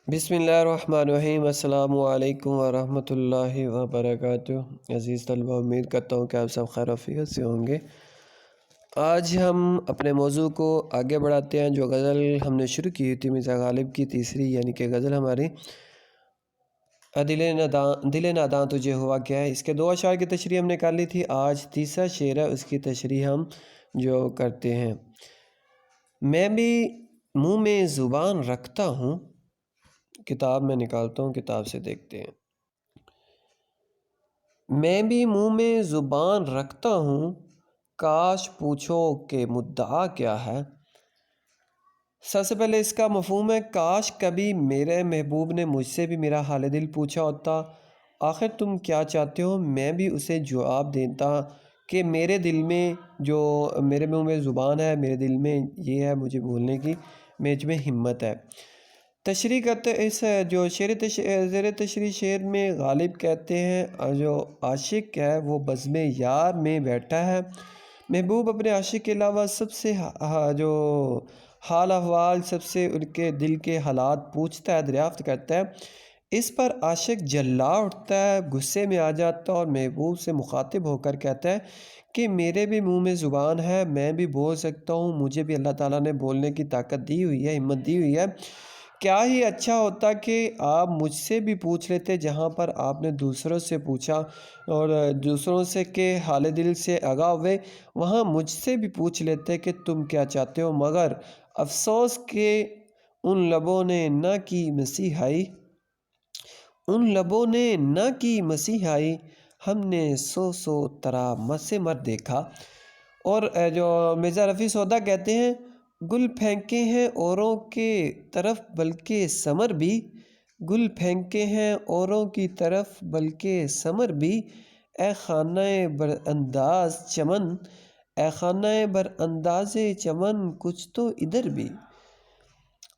بسم اللہ الرحمن الرحیم۔ السلام علیکم ورحمۃ اللہ وبرکاتہ۔ عزیز طلبہ، امید کرتا ہوں کہ آپ سب خیر و عافیت سے ہوں گے۔ آج ہم اپنے موضوع کو آگے بڑھاتے ہیں۔ جو غزل ہم نے شروع کی تھی مرزا غالب کی تیسری یعنی کہ غزل ہماری دل ناداں تجھے ہوا کیا ہے، اس کے دو اشعار کی تشریح ہم نے کر لی تھی۔ آج تیسرا شعر ہے، اس کی تشریح ہم جو کرتے ہیں۔ میں بھی منہ میں زبان رکھتا ہوں، کتاب میں نکالتا ہوں، کتاب سے دیکھتے ہیں۔ میں بھی منہ میں زبان رکھتا ہوں، کاش پوچھو کہ مدعا کیا ہے۔ سب سے پہلے اس کا مفہوم ہے، کاش کبھی میرے محبوب نے مجھ سے بھی میرا حال دل پوچھا ہوتا، آخر تم کیا چاہتے ہو، میں بھی اسے جواب دیتا کہ میرے دل میں جو میرے منہ میں زبان ہے، میرے دل میں یہ ہے، مجھے بولنے کی میرے میں ہمت ہے۔ تشریح کرتے اس جو زیر تشریح شعر میں غالب کہتے ہیں جو عاشق ہے وہ بزم یار میں بیٹھا ہے، محبوب اپنے عاشق کے علاوہ سب سے جو حال احوال، سب سے ان کے دل کے حالات پوچھتا ہے، دریافت کرتا ہے۔ اس پر عاشق جلا اٹھتا ہے، غصے میں آ جاتا ہے اور محبوب سے مخاطب ہو کر کہتا ہے کہ میرے بھی منہ میں زبان ہے، میں بھی بول سکتا ہوں، مجھے بھی اللہ تعالیٰ نے بولنے کی طاقت دی ہوئی ہے، ہمت دی ہوئی ہے۔ کیا ہی اچھا ہوتا کہ آپ مجھ سے بھی پوچھ لیتے، جہاں پر آپ نے دوسروں سے پوچھا اور دوسروں سے کہ حال دل سے آگاہ ہوئے، وہاں مجھ سے بھی پوچھ لیتے کہ تم کیا چاہتے ہو۔ مگر افسوس کہ ان لبوں نے نہ کی مسیحائی، ان لبوں نے نہ کی مسیحائی، ہم نے سو طرح سے مر دیکھا۔ اور جو مرزا رفیع سودا کہتے ہیں، گل پھینکے ہیں اوروں کے طرف بلکہ ثمر بھی، گل پھینکے ہیں اوروں کی طرف بلکہ ثمر بھی، اے خانہ بر انداز چمن، اے خانہ بر انداز چمن، کچھ تو ادھر بھی۔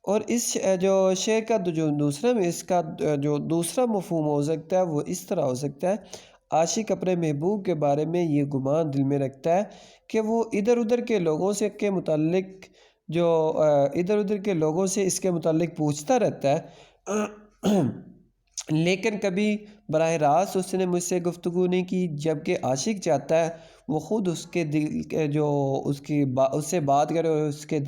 اور اس جو شعر کا جو دوسرا میں اس کا جو دوسرا مفہوم ہو سکتا ہے وہ اس طرح ہو سکتا ہے، عاشق اپنے محبوب کے بارے میں یہ گمان دل میں رکھتا ہے کہ وہ ادھر ادھر کے لوگوں سے کے متعلق جو ادھر ادھر کے لوگوں سے اس کے متعلق پوچھتا رہتا ہے، لیکن کبھی براہ راست اس نے مجھ سے گفتگو نہیں کی، جبکہ عاشق چاہتا ہے وہ خود اس کے دل کے جو اس سے بات کرے اور اس کے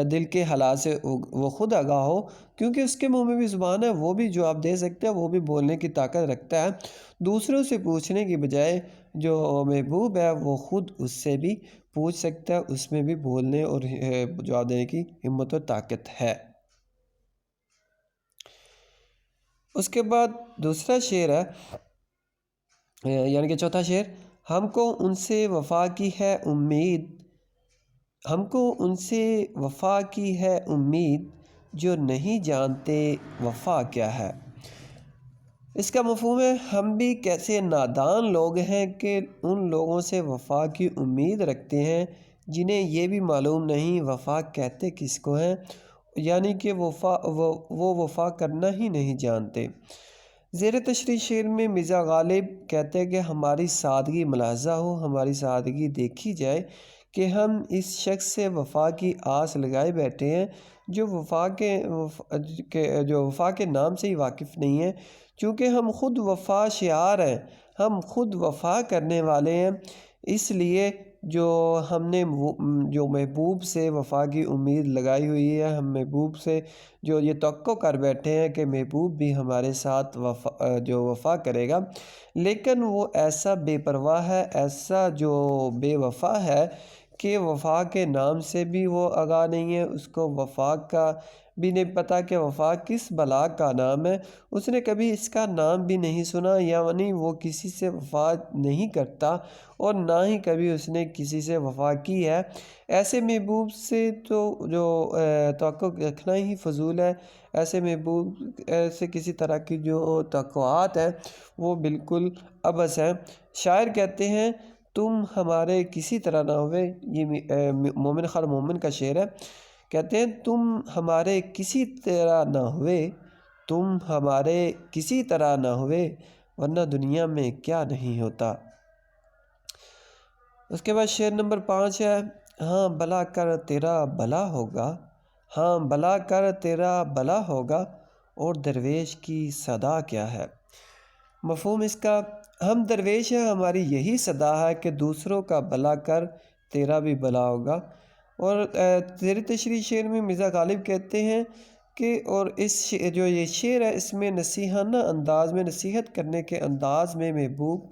دل کے حالات سے وہ خود آگاہ ہو، کیونکہ اس کے منہ میں بھی زبان ہے، وہ بھی جواب دے سکتا ہے، وہ بھی بولنے کی طاقت رکھتا ہے۔ دوسروں سے پوچھنے کی بجائے جو محبوب ہے وہ خود اس سے بھی پوچھ سکتا ہے، اس میں بھی بولنے اور جواب دینے کی ہمت و طاقت ہے۔ اس کے بعد دوسرا شعر ہے یعنی کہ چوتھا شعر، ہم کو ان سے وفا کی ہے امید، ہم کو ان سے وفا کی ہے امید، جو نہیں جانتے وفا کیا ہے۔ اس کا مفہوم ہے، ہم بھی کیسے نادان لوگ ہیں کہ ان لوگوں سے وفا کی امید رکھتے ہیں جنہیں یہ بھی معلوم نہیں وفا کہتے کس کو ہیں، یعنی کہ وہ وفا کرنا ہی نہیں جانتے۔ زیر تشریح شعر میں مرزا غالب کہتے ہیں کہ ہماری سادگی ملاحظہ ہو، ہماری سادگی دیکھی جائے کہ ہم اس شخص سے وفا کی آس لگائے بیٹھے ہیں جو وفا کے نام سے ہی واقف نہیں ہے، چونکہ ہم خود وفا شعار ہیں، ہم خود وفا کرنے والے ہیں، اس لیے جو ہم نے جو محبوب سے وفا کی امید لگائی ہوئی ہے، ہم محبوب سے جو یہ توقع کر بیٹھے ہیں کہ محبوب بھی ہمارے ساتھ وفا کرے گا، لیکن وہ ایسا بے پرواہ ہے، ایسا جو بے وفا ہے کہ وفا کے نام سے بھی وہ آگاہ نہیں ہے، اس کو وفا کا بھی نہیں پتہ کہ وفا کس بلا کا نام ہے، اس نے کبھی اس کا نام بھی نہیں سنا، یعنی وہ کسی سے وفا نہیں کرتا اور نہ ہی کبھی اس نے کسی سے وفا کی ہے۔ ایسے محبوب سے تو جو توقع رکھنا ہی فضول ہے، ایسے محبوب سے کسی طرح کی جو توقعات ہیں وہ بالکل عبث ہیں۔ شاعر کہتے ہیں، تم ہمارے کسی طرح نہ ہوئے، یہ مومن خان مومن کا شعر ہے، کہتے ہیں تم ہمارے کسی طرح نہ ہوئے، تم ہمارے کسی طرح نہ ہوئے، ورنہ دنیا میں کیا نہیں ہوتا۔ اس کے بعد شعر نمبر 5 ہے، ہاں بھلا کر تیرا بھلا ہوگا، ہاں بھلا کر تیرا بھلا ہوگا، اور درویش کی صدا کیا ہے؟ مفہوم اس کا، ہم درویش ہیں، ہماری یہی صدا ہے کہ دوسروں کا بھلا کر تیرا بھی بھلا ہوگا۔ اور تیری تشریح شعر میں مرزا غالب کہتے ہیں کہ اور جو یہ شعر ہے اس میں نصیحانہ انداز میں نصیحت کرنے کے انداز میں محبوب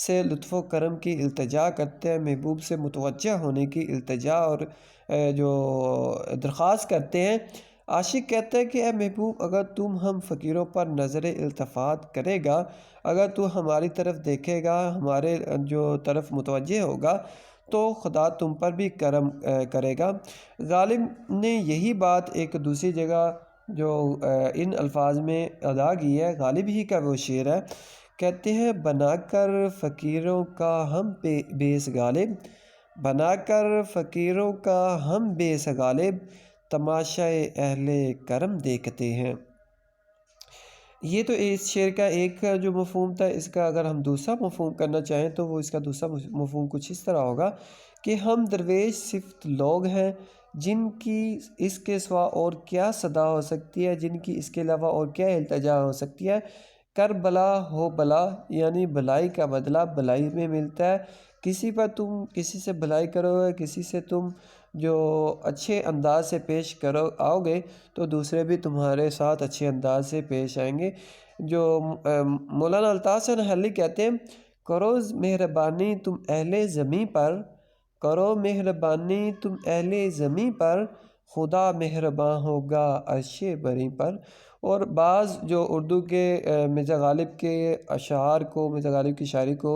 سے لطف و کرم کی التجا کرتے ہیں، محبوب سے متوجہ ہونے کی التجا اور جو درخواست کرتے ہیں۔ عاشق کہتا ہے کہ اے محبوب، اگر تم ہم فقیروں پر نظر التفات کرے گا، اگر تو ہماری طرف دیکھے گا، ہمارے جو طرف متوجہ ہوگا تو خدا تم پر بھی کرم کرے گا۔ غالب نے یہی بات ایک دوسری جگہ جو ان الفاظ میں ادا کی ہے، غالب ہی کا وہ شعر ہے، کہتے ہیں بنا کر فقیروں کا ہم بیس غالب، بنا کر فقیروں کا ہم بیس غالب، تماشائے اہل کرم دیکھتے ہیں۔ یہ تو اس شعر کا ایک جو مفہوم تھا، اس کا اگر ہم دوسرا مفہوم کرنا چاہیں تو وہ اس کا دوسرا مفہوم کچھ اس طرح ہوگا کہ ہم درویش صرف لوگ ہیں جن کی اس کے سوا اور کیا صدا ہو سکتی ہے، جن کی اس کے علاوہ اور کیا التجا ہو سکتی ہے۔ کر بلا ہو بلا، یعنی بھلائی کا بدلہ بھلائی میں ملتا ہے۔ کسی پر تم کسی سے بھلائی کرو گے، کسی سے تم جو اچھے انداز سے پیش آؤ گے تو دوسرے بھی تمہارے ساتھ اچھے انداز سے پیش آئیں گے۔ جو مولانا الطاف حسین حلی کہتے ہیں، کرو مہربانی تم اہل زمیں پر، کرو مہربانی تم اہل زمیں پر، خدا مہرباں ہوگا عرش بری پر۔ اور بعض جو اردو کے مرزا غالب کے اشعار کو، مرزا غالب کی شاعری کو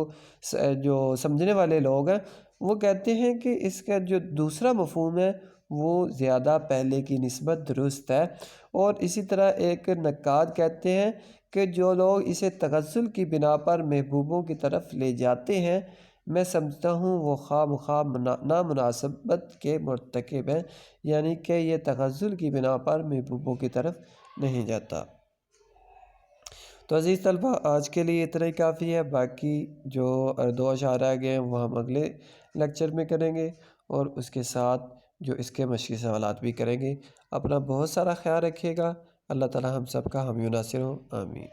جو سمجھنے والے لوگ ہیں وہ کہتے ہیں کہ اس کا جو دوسرا مفہوم ہے وہ زیادہ پہلے کی نسبت درست ہے۔ اور اسی طرح ایک نقاد کہتے ہیں کہ جو لوگ اسے تغزل کی بنا پر محبوبوں کی طرف لے جاتے ہیں، میں سمجھتا ہوں وہ خواہ مخواہ نامناسبت کے مرتکب ہیں، یعنی کہ یہ تغزل کی بنا پر محبوبوں کی طرف نہیں جاتا۔ تو عزیز طلبہ، آج کے لیے اتنا ہی کافی ہے، باقی جو دو اشعار آ گئے ہیں وہ ہم اگلے لیکچر میں کریں گے اور اس کے ساتھ جو اس کے مشقی سوالات بھی کریں گے۔ اپنا بہت سارا خیال رکھیے گا۔ اللہ تعالی ہم سب کا حامی و ناصر ہو، آمین۔